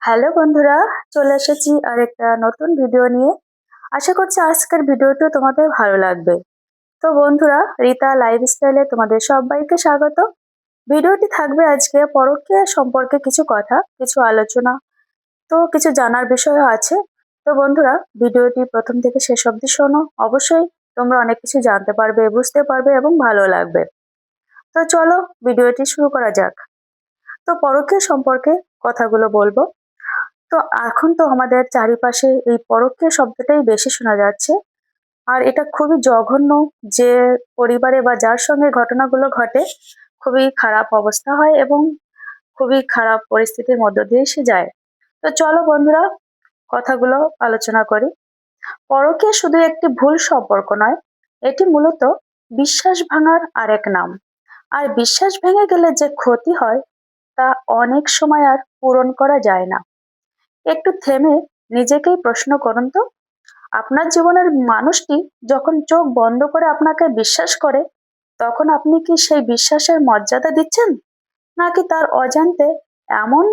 Hello বন্ধুরা, চলে এসেছি আরেকটা নতুন ভিডিও নিয়ে। আশা করছি আজকের ভিডিওটা তোমাদের ভালো লাগবে। তো বন্ধুরা, রীতা লাইফস্টাইলে তোমাদের সবাইকে স্বাগত। ভিডিওটি থাকবে আজকে পরকীয়া সম্পর্কে কিছু কথা, কিছু আলোচনা, তো কিছু জানার বিষয়ও আছে। তো বন্ধুরা, ভিডিওটি প্রথম থেকে শেষ অবধি শোনো। অবশ্যই তোমরা অনেক কিছু জানতে পারবে, বুঝতে পারবে এবং ভালো লাগবে। তো চলো ভিডিওটি শুরু করা যাক। তো পরকীয়া সম্পর্কে কথাগুলো বলবো। তো এখন তো আমাদের চারিপাশে এই পরকীয়া শব্দটাই বেশি শোনা যাচ্ছে। আর এটা খুবই জঘন্য, যে পরিবারে বা যার সঙ্গে ঘটনাগুলো ঘটে খুবই খারাপ অবস্থা হয় এবং খুবই খারাপ পরিস্থিতির মধ্য দিয়ে সে যায়। তো চলো বন্ধুরা, কথাগুলো আলোচনা করি। পরকীয়া শুধু একটি ভুল সম্পর্ক নয়, এটি মূলত বিশ্বাস ভাঙার আরেক নাম। আর বিশ্বাস ভেঙে গেলে যে ক্ষতি হয় তা অনেক সময় আর পূরণ করা যায় না। একটু থেমে নিজেকেই প্রশ্ন করুন তো, আপনার জীবনের মানুষটি যখন চোখ বন্ধ করে আপনাকে বিশ্বাস করে, তখন আপনি কি সেই বিশ্বাসের মর্যাদা দিচ্ছেন, নাকি তার অজান্তে এমন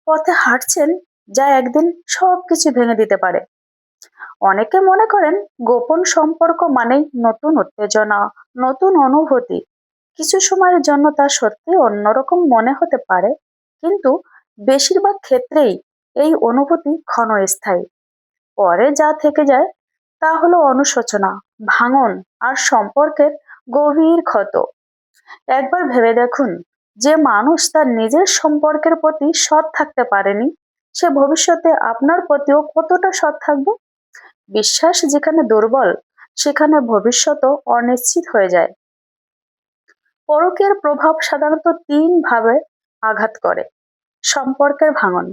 পথে হাঁটছেন যা একদিন সবকিছু ভেঙে দিতে পারে? অনেকে মনে করেন গোপন সম্পর্ক মানেই নতুন উত্তেজনা, নতুন অনুভূতি। কিছু সময়ের জন্য তা সত্যি অন্যরকম মনে হতে পারে, কিন্তু বেশিরভাগ ক্ষেত্রেই এই অনুভূতি ক্ষণস্থায়ী। পরে যা থেকে যায় তা হলো অনুশোচনা, ভাঙন আর সম্পর্কের গভীর ক্ষত। একবার ভেবে দেখুন, যে মানুষ তার নিজের সম্পর্কের প্রতি সৎ থাকতে পারেনি, সে ভবিষ্যতে আপনার প্রতিও কতটা সৎ থাকবে? বিশ্বাস যেখানে দুর্বল, সেখানে ভবিষ্যতও অনিশ্চিত হয়ে যায়। পরকীয়ার প্রভাব সাধারণত তিন ভাবে আঘাত করে। সম্পর্কের ভাঙন।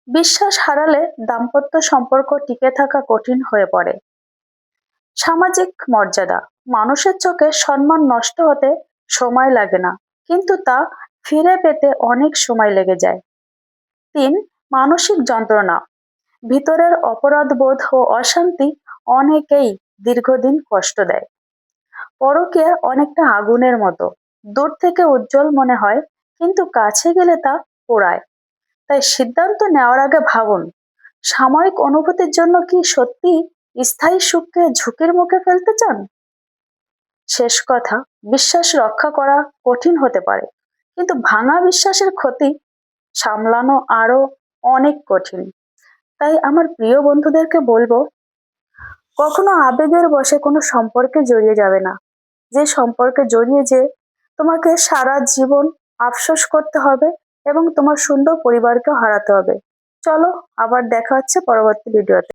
বিশ্বাস হারালে দাম্পত্য সম্পর্ক টিকে থাকা কঠিন হয়ে পড়ে। সামাজিক মর্যাদা। মানুষের চোখে সম্মান নষ্ট হতে সময় লাগে না, কিন্তু তা ফিরে পেতে অনেক সময় লেগে যায়। ৩. মানসিক যন্ত্রণা। ভিতরের অপরাধবোধ ও অশান্তি অনেকেই দীর্ঘদিন কষ্ট দেয়। পরকীয়া অনেকটা আগুনের মতো, দূর থেকে উজ্জ্বল মনে হয়, কিন্তু কাছে গেলে তা পোড়ায়। তাই সিদ্ধান্ত নেওয়ার আগে ভাবুন, সাময়িক অনুভূতির জন্য কি সত্যি স্থায়ী সুখকে ঝুঁকির মুখে ফেলতে চান? শেষ কথা, বিশ্বাস রক্ষা করা কঠিন হতে পারে, কিন্তু ভাঙা বিশ্বাসের ক্ষতি সামলানো আরো অনেক কঠিন। তাই আমার প্রিয় বন্ধুদেরকে বলবো, কখনো আবেগের বশে কোনো সম্পর্কে জড়িয়ে যাবে না। যে সম্পর্কে জড়িয়ে যে তোমাকে সারা জীবন আফসোস করতে হবে এবং তোমার সুন্দর পরিবারকে হারাতে হবে। চলো, আবার দেখা হচ্ছে পরবর্তী ভিডিওতে।